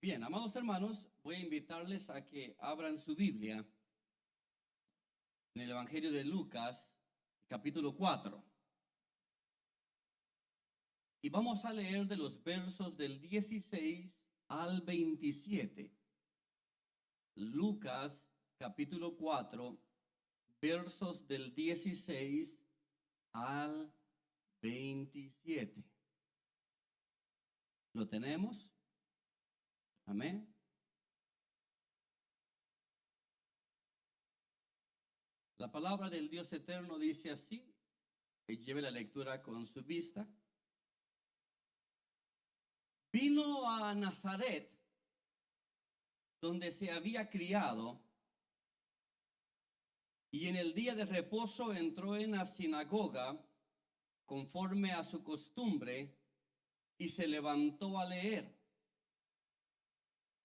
Bien, amados hermanos, voy a invitarles a que abran su Biblia en el Evangelio de Lucas, capítulo 4. Y vamos a leer de los versos del 16 al 27. Lucas, capítulo 4, versos del 16 al 27. ¿Lo tenemos? Amén. La palabra del Dios eterno dice así, que lleve la lectura con su vista. Vino a Nazaret, donde se había criado, y en el día de reposo entró en la sinagoga, conforme a su costumbre, y se levantó a leer.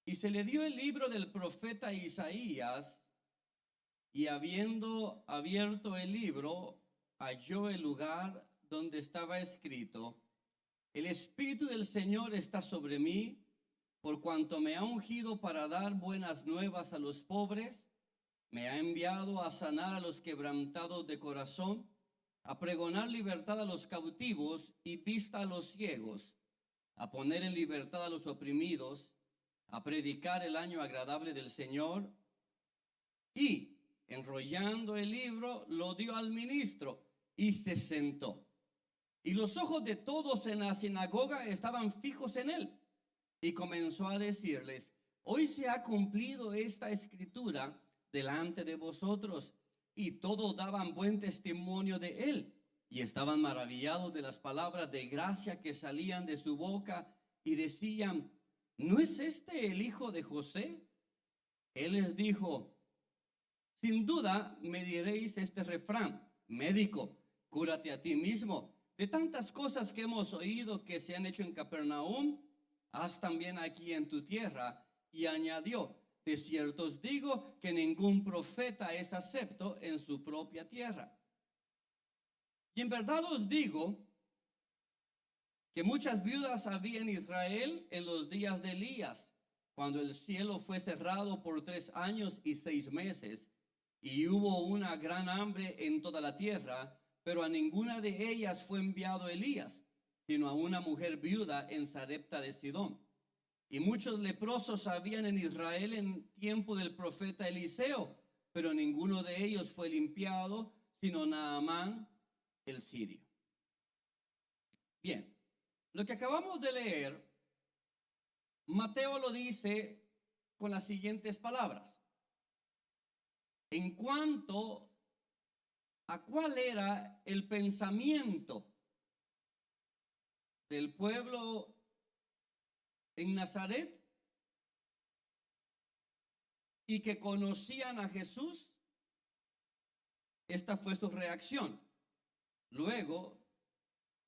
Y se le dio el libro del profeta Isaías, y habiendo abierto el libro, halló el lugar donde estaba escrito: El Espíritu del Señor está sobre mí, por cuanto me ha ungido para dar buenas nuevas a los pobres, me ha enviado a sanar a los quebrantados de corazón, a pregonar libertad a los cautivos y vista a los ciegos, a poner en libertad a los oprimidos, a predicar el año agradable del Señor. Y, enrollando el libro, lo dio al ministro y se sentó. Y los ojos de todos en la sinagoga estaban fijos en él. Y comenzó a decirles: Hoy se ha cumplido esta escritura delante de vosotros. Y todos daban buen testimonio de él, y estaban maravillados de las palabras de gracia que salían de su boca, y decían: ¿No es este el hijo de José? Él les dijo: Sin duda me diréis este refrán: médico, cúrate a ti mismo. De tantas cosas que hemos oído que se han hecho en Capernaum, haz también aquí en tu tierra. Y añadió: de cierto os digo que ningún profeta es acepto en su propia tierra. Y en verdad os digo que muchas viudas había en Israel en los días de Elías, cuando el cielo fue cerrado por 3 años y 6 meses, y hubo una gran hambre en toda la tierra, pero a ninguna de ellas fue enviado Elías, sino a una mujer viuda en Sarepta de Sidón. Y muchos leprosos habían en Israel en tiempo del profeta Eliseo, pero ninguno de ellos fue limpiado, sino Naamán el sirio. Bien, lo que acabamos de leer, Mateo lo dice con las siguientes palabras. En cuanto a cuál era el pensamiento del pueblo en Nazaret y que conocían a Jesús, esta fue su reacción luego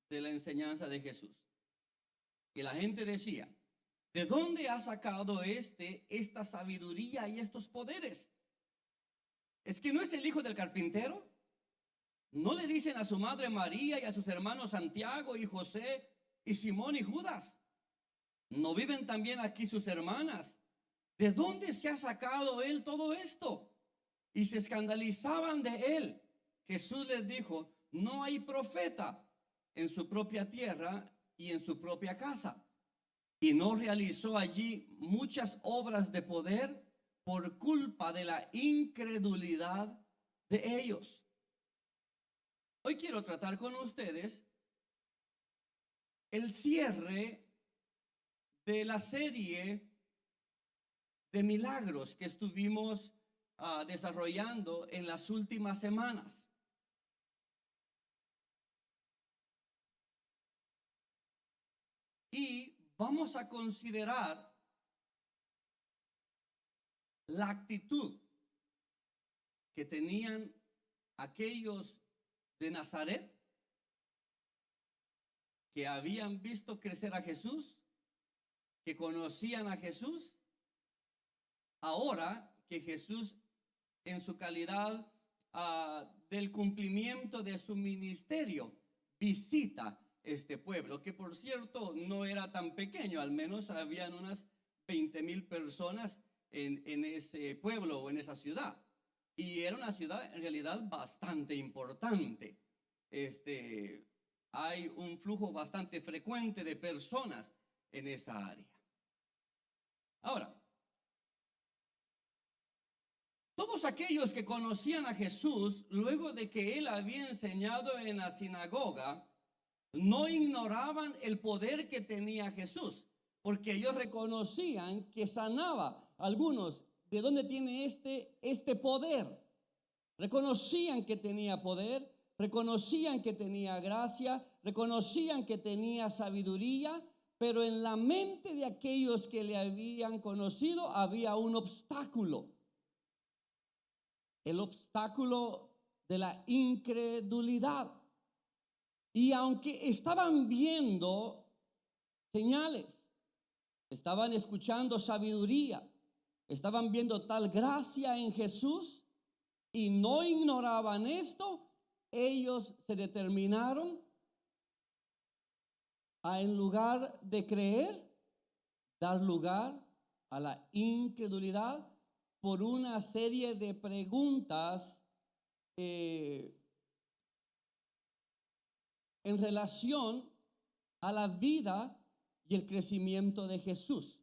de la enseñanza de Jesús. Y la gente decía: ¿de dónde ha sacado esta sabiduría y estos poderes? ¿Es que no es el hijo del carpintero? ¿No le dicen a su madre María y a sus hermanos Santiago y José y Simón y Judas? ¿No viven también aquí sus hermanas? ¿De dónde se ha sacado él todo esto? Y se escandalizaban de él. Jesús les dijo: no hay profeta en su propia tierra y en su propia casa. Y no realizó allí muchas obras de poder por culpa de la incredulidad de ellos. Hoy quiero tratar con ustedes el cierre de la serie de milagros que estuvimos desarrollando en las últimas semanas. Y vamos a considerar la actitud que tenían aquellos de Nazaret que habían visto crecer a Jesús, que conocían a Jesús, ahora que Jesús, en su calidad del cumplimiento de su ministerio, visita este pueblo, que por cierto no era tan pequeño, al menos habían unas 20,000 personas en ese pueblo o en esa ciudad. Y era una ciudad en realidad bastante importante. Hay un flujo bastante frecuente de personas en esa área. Ahora, todos aquellos que conocían a Jesús, luego de que él había enseñado en la sinagoga, no ignoraban el poder que tenía Jesús, porque ellos reconocían que sanaba a algunos. ¿De dónde tiene este poder? Reconocían que tenía poder, reconocían que tenía gracia, reconocían que tenía sabiduría, pero en la mente de aquellos que le habían conocido había un obstáculo. El obstáculo de la incredulidad. Y aunque estaban viendo señales, estaban escuchando sabiduría, estaban viendo tal gracia en Jesús y no ignoraban esto, ellos se determinaron a, en lugar de creer, dar lugar a la incredulidad por una serie de preguntas en relación a la vida y el crecimiento de Jesús.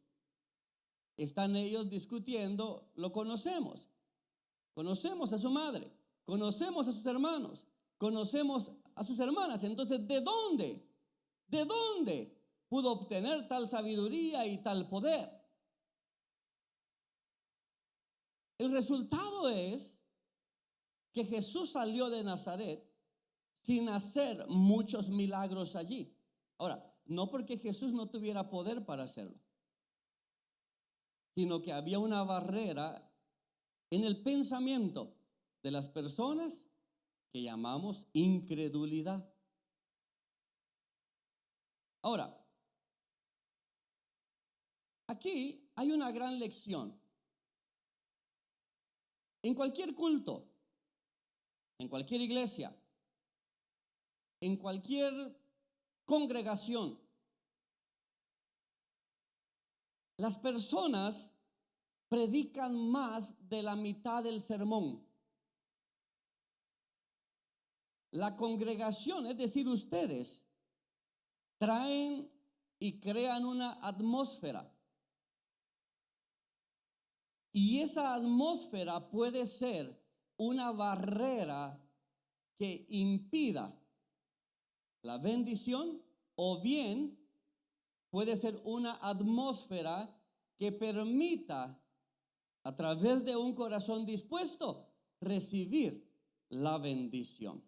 Están ellos discutiendo, lo conocemos. Conocemos a su madre, conocemos a sus hermanos, conocemos a sus hermanas. Entonces, ¿de dónde? ¿De dónde pudo obtener tal sabiduría y tal poder? El resultado es que Jesús salió de Nazaret sin hacer muchos milagros allí. Ahora, no porque Jesús no tuviera poder para hacerlo, sino que había una barrera en el pensamiento de las personas que llamamos incredulidad. Ahora, aquí hay una gran lección. En cualquier culto, en cualquier iglesia, en cualquier congregación, las personas predican más de la mitad del sermón. La congregación, es decir, ustedes, traen y crean una atmósfera. Y esa atmósfera puede ser una barrera que impida la bendición, o bien puede ser una atmósfera que permita, a través de un corazón dispuesto, recibir la bendición.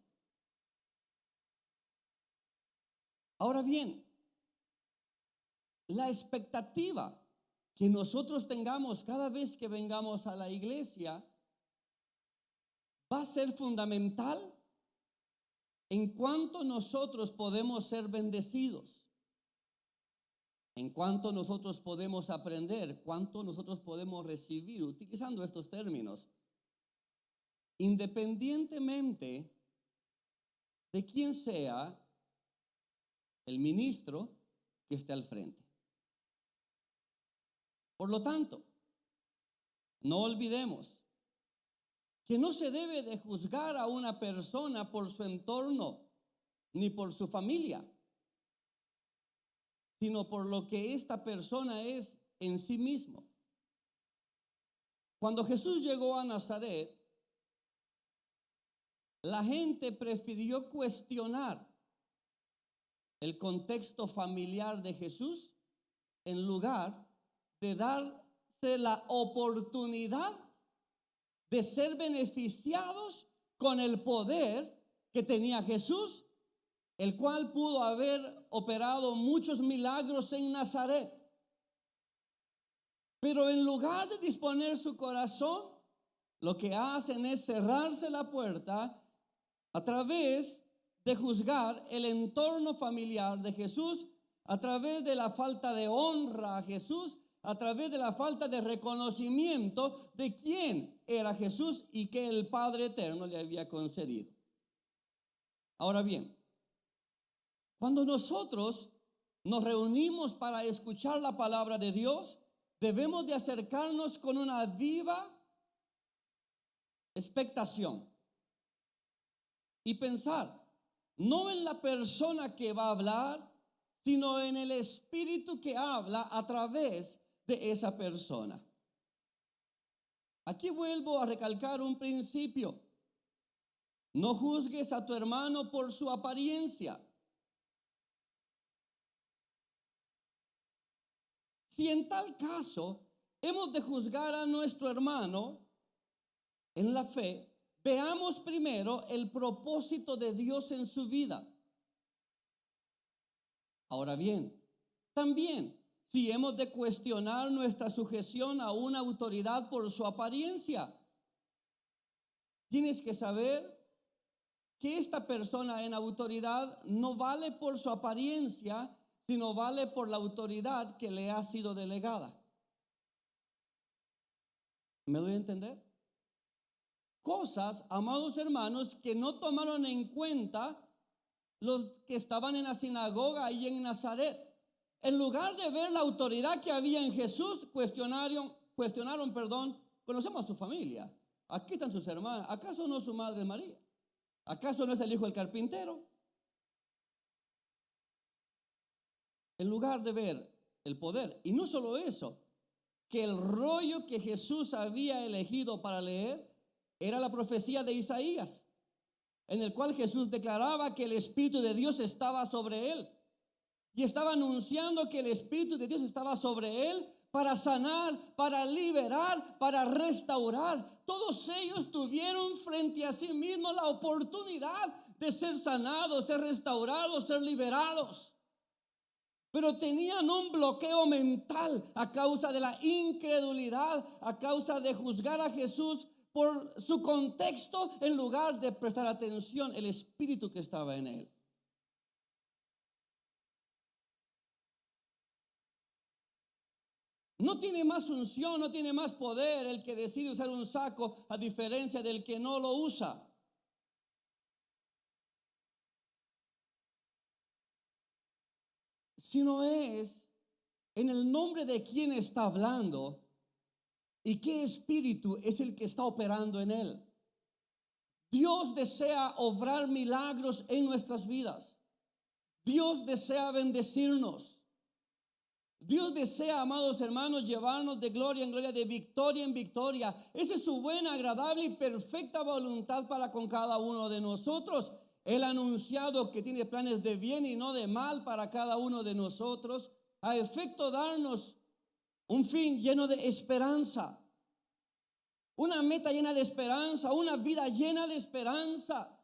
Ahora bien, la expectativa que nosotros tengamos cada vez que vengamos a la iglesia va a ser fundamental en cuánto nosotros podemos ser bendecidos, en cuánto nosotros podemos aprender, cuánto nosotros podemos recibir, utilizando estos términos, independientemente de quién sea el ministro que esté al frente. Por lo tanto, no olvidemos que no se debe de juzgar a una persona por su entorno ni por su familia, sino por lo que esta persona es en sí mismo. Cuando Jesús llegó a Nazaret, la gente prefirió cuestionar el contexto familiar de Jesús en lugar de darse la oportunidad de ser beneficiados con el poder que tenía Jesús, el cual pudo haber operado muchos milagros en Nazaret. Pero en lugar de disponer su corazón, lo que hacen es cerrarse la puerta a través de juzgar el entorno familiar de Jesús, a través de la falta de honra a Jesús, a través de la falta de reconocimiento de quién era Jesús y que el Padre Eterno le había concedido. Ahora bien, cuando nosotros nos reunimos para escuchar la palabra de Dios, debemos de acercarnos con una viva expectación y pensar no en la persona que va a hablar, sino en el Espíritu que habla a través de esa persona. Aquí vuelvo a recalcar un principio. No juzgues a tu hermano por su apariencia. Si en tal caso hemos de juzgar a nuestro hermano en la fe, veamos primero el propósito de Dios en su vida. Ahora bien, también si hemos de cuestionar nuestra sujeción a una autoridad por su apariencia, tienes que saber que esta persona en autoridad no vale por su apariencia, sino vale por la autoridad que le ha sido delegada. ¿Me doy a entender? Cosas, amados hermanos, que no tomaron en cuenta los que estaban en la sinagoga y en Nazaret. En lugar de ver la autoridad que había en Jesús, cuestionaron, conocemos a su familia. Aquí están sus hermanas. ¿Acaso no su madre María? ¿Acaso no es el hijo del carpintero? En lugar de ver el poder, y no solo eso, que el rollo que Jesús había elegido para leer era la profecía de Isaías, en el cual Jesús declaraba que el Espíritu de Dios estaba sobre él. Y estaba anunciando que el Espíritu de Dios estaba sobre él para sanar, para liberar, para restaurar. Todos ellos tuvieron frente a sí mismos la oportunidad de ser sanados, ser restaurados, ser liberados. Pero tenían un bloqueo mental a causa de la incredulidad, a causa de juzgar a Jesús por su contexto en lugar de prestar atención al Espíritu que estaba en él. No tiene más unción, no tiene más poder el que decide usar un saco a diferencia del que no lo usa. Sino es en el nombre de quien está hablando y qué espíritu es el que está operando en él. Dios desea obrar milagros en nuestras vidas. Dios desea bendecirnos. Dios desea, amados hermanos, llevarnos de gloria en gloria, de victoria en victoria. Esa es su buena, agradable y perfecta voluntad para con cada uno de nosotros. Él ha anunciado que tiene planes de bien y no de mal para cada uno de nosotros, a efecto darnos un fin lleno de esperanza, una meta llena de esperanza, una vida llena de esperanza.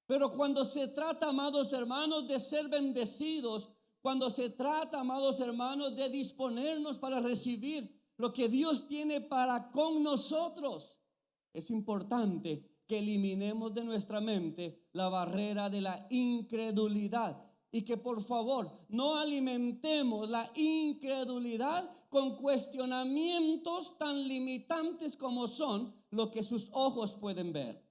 Pero cuando se trata, amados hermanos, de ser bendecidos, cuando se trata, amados hermanos, de disponernos para recibir lo que Dios tiene para con nosotros, es importante que eliminemos de nuestra mente la barrera de la incredulidad y que por favor no alimentemos la incredulidad con cuestionamientos tan limitantes como son lo que sus ojos pueden ver.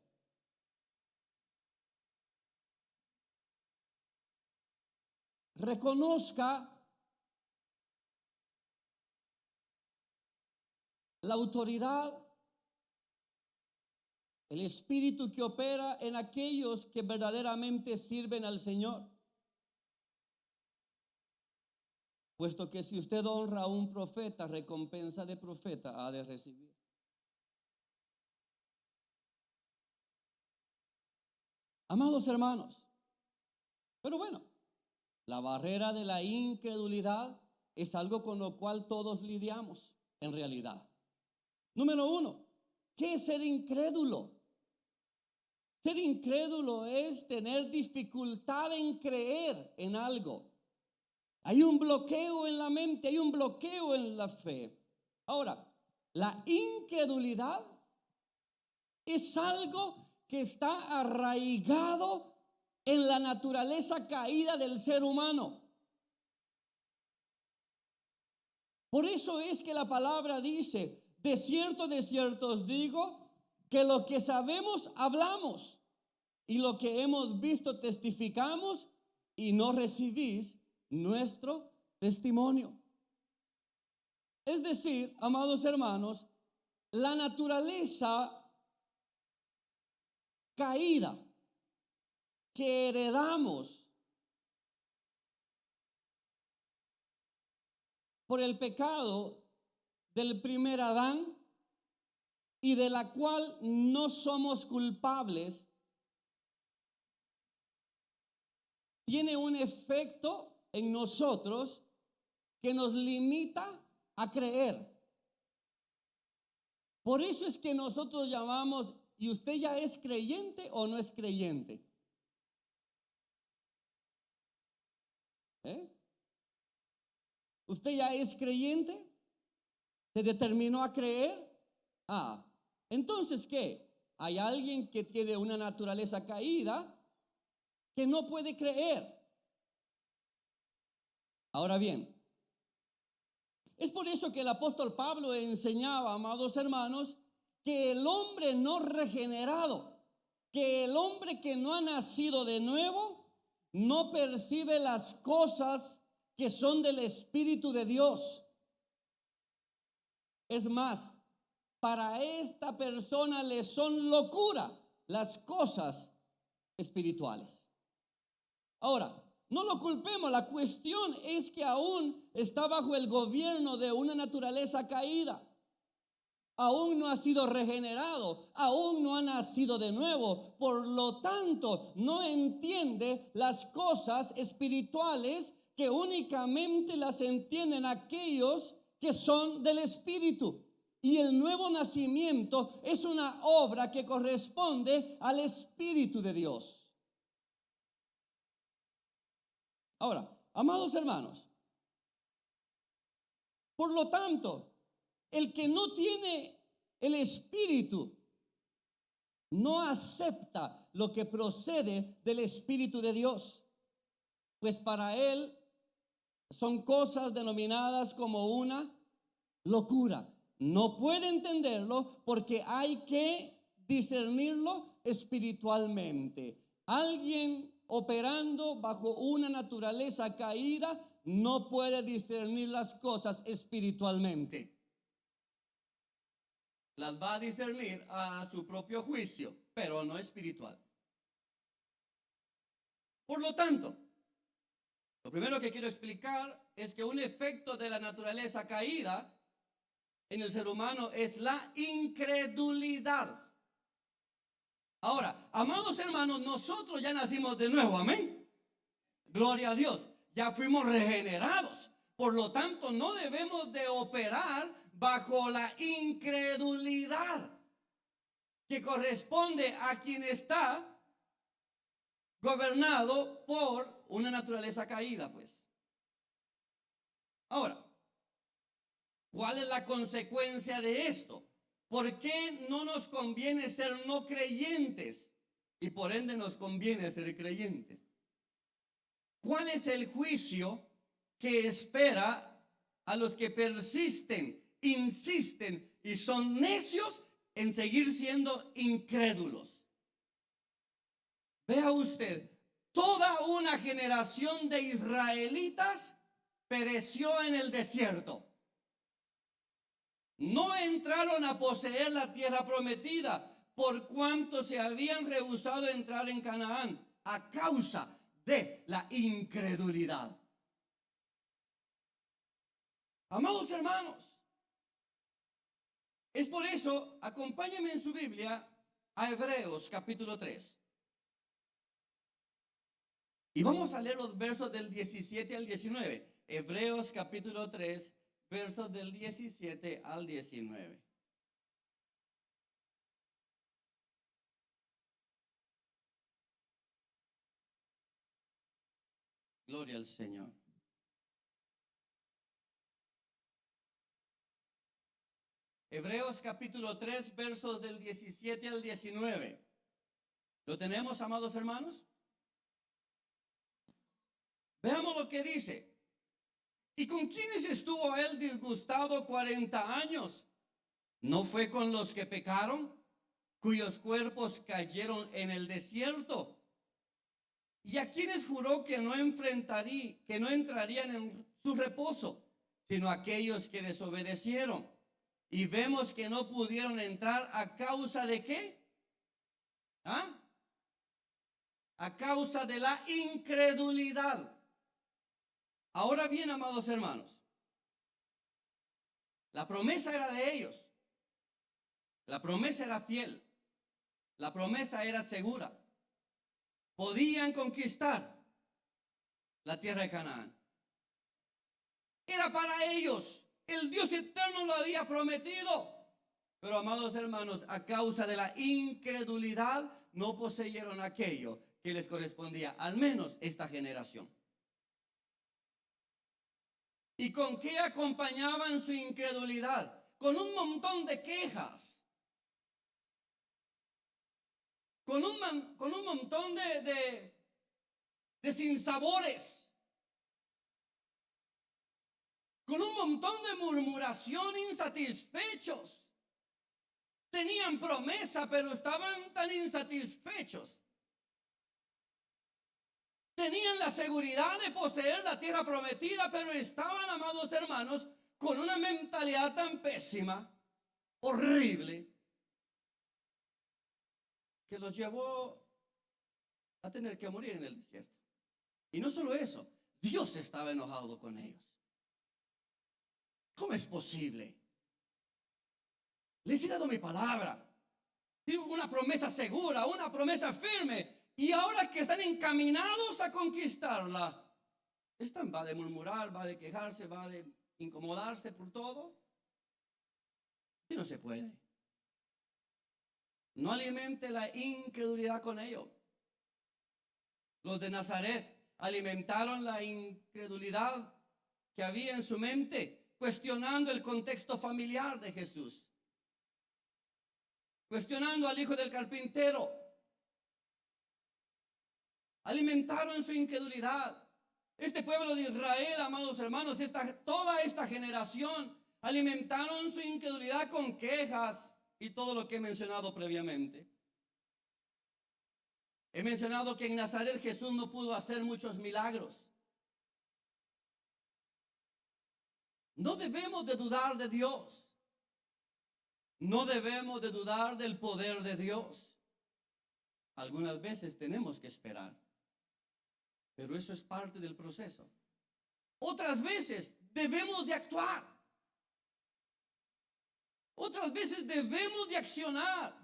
Reconozca la autoridad, el espíritu que opera en aquellos que verdaderamente sirven al Señor. Puesto que si usted honra a un profeta, recompensa de profeta ha de recibir. Amados hermanos, pero bueno, la barrera de la incredulidad es algo con lo cual todos lidiamos en realidad. Número uno, ¿qué es ser incrédulo? Ser incrédulo es tener dificultad en creer en algo. Hay un bloqueo en la mente, hay un bloqueo en la fe. Ahora, la incredulidad es algo que está arraigado en la naturaleza caída del ser humano. Por eso es que la palabra dice, de cierto os digo, que lo que sabemos hablamos y lo que hemos visto testificamos y no recibís nuestro testimonio. Es decir, amados hermanos, la naturaleza caída que heredamos por el pecado del primer Adán y de la cual no somos culpables, tiene un efecto en nosotros que nos limita a creer. Por eso es que nosotros llamamos, ¿y usted ya es creyente o no es creyente? ¿Usted ya es creyente? ¿Se determinó a creer? Entonces, ¿qué? Hay alguien que tiene una naturaleza caída que no puede creer. Ahora bien, es por eso que el apóstol Pablo enseñaba, amados hermanos, que el hombre no regenerado, que el hombre que no ha nacido de nuevo, no percibe las cosas que son del Espíritu de Dios. Es más, para esta persona le son locura las cosas espirituales. Ahora, no lo culpemos, la cuestión es que aún está bajo el gobierno de una naturaleza caída. Aún no ha sido regenerado, aún no ha nacido de nuevo. Por lo tanto, no entiende las cosas espirituales que únicamente las entienden aquellos que son del Espíritu. Y el nuevo nacimiento es una obra que corresponde al Espíritu de Dios. Ahora, amados hermanos, por lo tanto, el que no tiene el Espíritu no acepta lo que procede del Espíritu de Dios, pues para él son cosas denominadas como una locura. No puede entenderlo porque hay que discernirlo espiritualmente. Alguien operando bajo una naturaleza caída no puede discernir las cosas espiritualmente. Las va a discernir a su propio juicio, pero no espiritual. Por lo tanto, lo primero que quiero explicar es que un efecto de la naturaleza caída en el ser humano es la incredulidad. Ahora, amados hermanos, nosotros ya nacimos de nuevo, amén. Gloria a Dios, ya fuimos regenerados. Por lo tanto, no debemos de operar bajo la incredulidad que corresponde a quien está gobernado por una naturaleza caída, pues. Ahora, ¿cuál es la consecuencia de esto? ¿Por qué no nos conviene ser no creyentes y por ende nos conviene ser creyentes? ¿Cuál es el juicio que espera a los que persisten, insisten y son necios en seguir siendo incrédulos? Vea usted, toda una generación de israelitas pereció en el desierto. No entraron a poseer la tierra prometida por cuanto se habían rehusado a entrar en Canaán a causa de la incredulidad. Amados hermanos, es por eso, acompáñenme en su Biblia a Hebreos capítulo 3. Y vamos a leer los versos del 17 al 19. Hebreos capítulo 3, versos del 17 al 19. Gloria al Señor. Hebreos capítulo 3, versos del 17 al 19. ¿Lo tenemos, amados hermanos? Veamos lo que dice. ¿Y con quiénes estuvo él disgustado 40 años? ¿No fue con los que pecaron, cuyos cuerpos cayeron en el desierto? ¿Y a quienes juró que no entrarían en su reposo, sino aquellos que desobedecieron. Y vemos que no pudieron entrar a causa de ¿qué? ¿Ah? A causa de la incredulidad. Ahora bien, amados hermanos, la promesa era de ellos. La promesa era fiel. La promesa era segura. Podían conquistar la tierra de Canaán. Era para ellos. El Dios eterno lo había prometido. Pero, amados hermanos, a causa de la incredulidad, no poseyeron aquello que les correspondía, al menos esta generación. ¿Y con qué acompañaban su incredulidad? Con un montón de quejas. Con un montón de sinsabores. Con un montón de murmuración, insatisfechos. Tenían promesa, pero estaban tan insatisfechos. Tenían la seguridad de poseer la tierra prometida, pero estaban, amados hermanos, con una mentalidad tan pésima, horrible, que los llevó a tener que morir en el desierto. Y no solo eso, Dios estaba enojado con ellos. ¿Cómo es posible? Les he dado mi palabra, una promesa segura, una promesa firme, y ahora que están encaminados a conquistarla, va de murmurar, va de quejarse, va de incomodarse por todo. Y no se puede. No alimente la incredulidad con ello. Los de Nazaret alimentaron la incredulidad que había en su mente, cuestionando el contexto familiar de Jesús, cuestionando al hijo del carpintero. Alimentaron su incredulidad. Este pueblo de Israel, amados hermanos, toda esta generación alimentaron su incredulidad con quejas y todo lo que he mencionado previamente. He mencionado que en Nazaret Jesús no pudo hacer muchos milagros. No debemos de dudar de Dios. No debemos de dudar del poder de Dios. Algunas veces tenemos que esperar, pero eso es parte del proceso. Otras veces debemos de actuar. Otras veces debemos de accionar.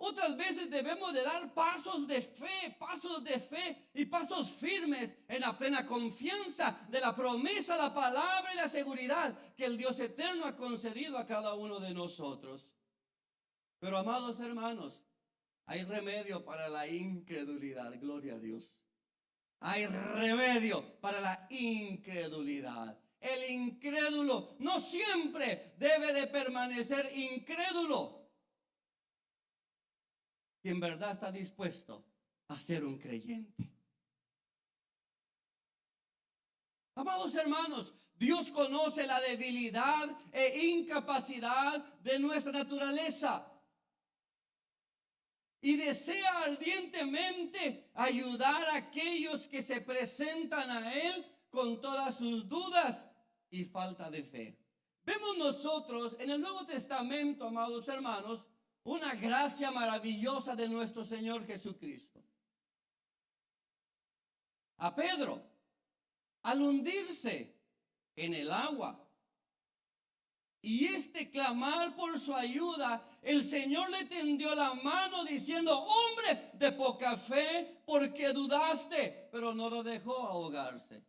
Otras veces debemos de dar pasos de fe y pasos firmes en la plena confianza de la promesa, la palabra y la seguridad que el Dios eterno ha concedido a cada uno de nosotros. Pero, amados hermanos, hay remedio para la incredulidad, gloria a Dios. Hay remedio para la incredulidad. El incrédulo no siempre debe de permanecer incrédulo. Si en verdad está dispuesto a ser un creyente. Amados hermanos, Dios conoce la debilidad e incapacidad de nuestra naturaleza y desea ardientemente ayudar a aquellos que se presentan a Él con todas sus dudas y falta de fe. Vemos nosotros en el Nuevo Testamento, amados hermanos, una gracia maravillosa de nuestro Señor Jesucristo. A Pedro, al hundirse en el agua y clamar por su ayuda, el Señor le tendió la mano diciendo: hombre de poca fe, ¿por qué dudaste? Pero no lo dejó ahogarse.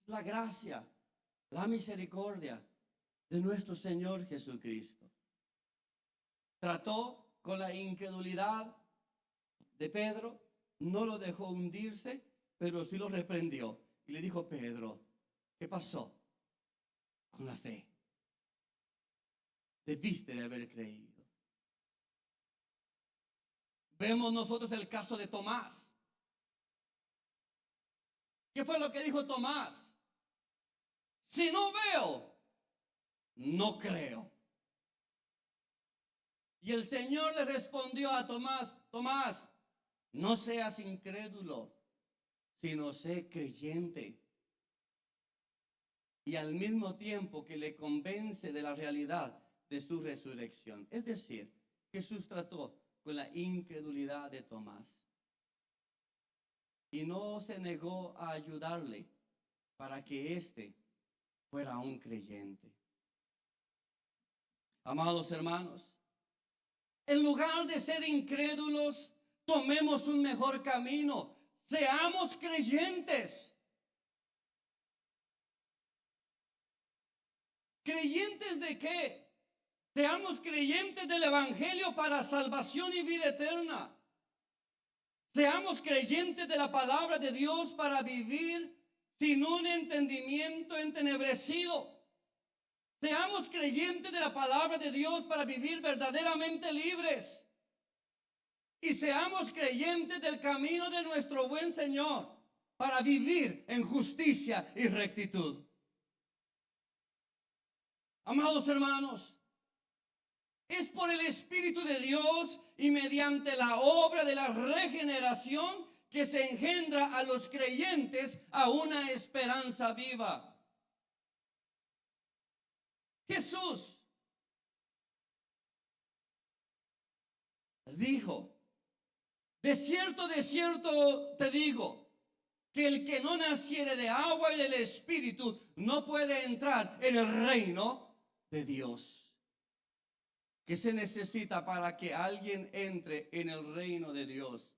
La gracia, la misericordia de nuestro Señor Jesucristo. Trató con la incredulidad de Pedro, no lo dejó hundirse, pero sí lo reprendió. Y le dijo: Pedro, ¿qué pasó con la fe? Debiste de haber creído. Vemos nosotros el caso de Tomás. ¿Qué fue lo que dijo Tomás? Si no veo, no creo. Y el Señor le respondió a Tomás: Tomás, no seas incrédulo, sino sé creyente. Y al mismo tiempo que le convence de la realidad de su resurrección. Es decir, Jesús trató con la incredulidad de Tomás y no se negó a ayudarle para que éste fuera un creyente. Amados hermanos, en lugar de ser incrédulos, tomemos un mejor camino. Seamos creyentes. ¿Creyentes de qué? Seamos creyentes del Evangelio para salvación y vida eterna. Seamos creyentes de la palabra de Dios para vivir sin un entendimiento entenebrecido. Seamos creyentes de la palabra de Dios para vivir verdaderamente libres. Y seamos creyentes del camino de nuestro buen Señor para vivir en justicia y rectitud. Amados hermanos, es por el Espíritu de Dios y mediante la obra de la regeneración que se engendra a los creyentes a una esperanza viva. Jesús dijo: de cierto te digo, que el que no naciere de agua y del Espíritu no puede entrar en el reino de Dios. ¿Qué se necesita para que alguien entre en el reino de Dios?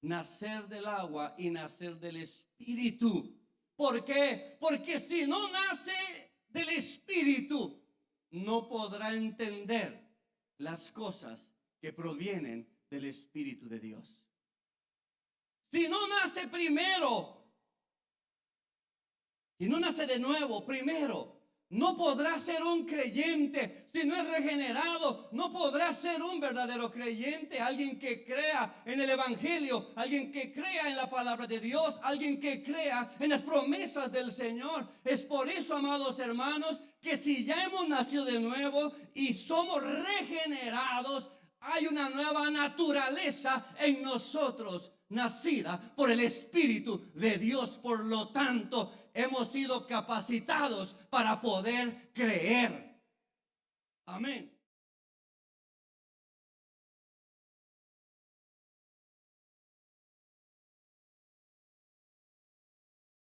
Nacer del agua y nacer del Espíritu. ¿Por qué? Porque si no nace del Espíritu, no podrá entender las cosas que provienen del Espíritu de Dios. Si no nace primero, si no nace de nuevo primero, no podrá ser un creyente. Si no es regenerado, no podrá ser un verdadero creyente. Alguien que crea en el Evangelio, alguien que crea en la palabra de Dios, alguien que crea en las promesas del Señor. Es por eso, amados hermanos, que si ya hemos nacido de nuevo y somos regenerados, hay una nueva naturaleza en nosotros, nacida por el Espíritu de Dios. Por lo tanto, hemos sido capacitados para poder creer. Amén.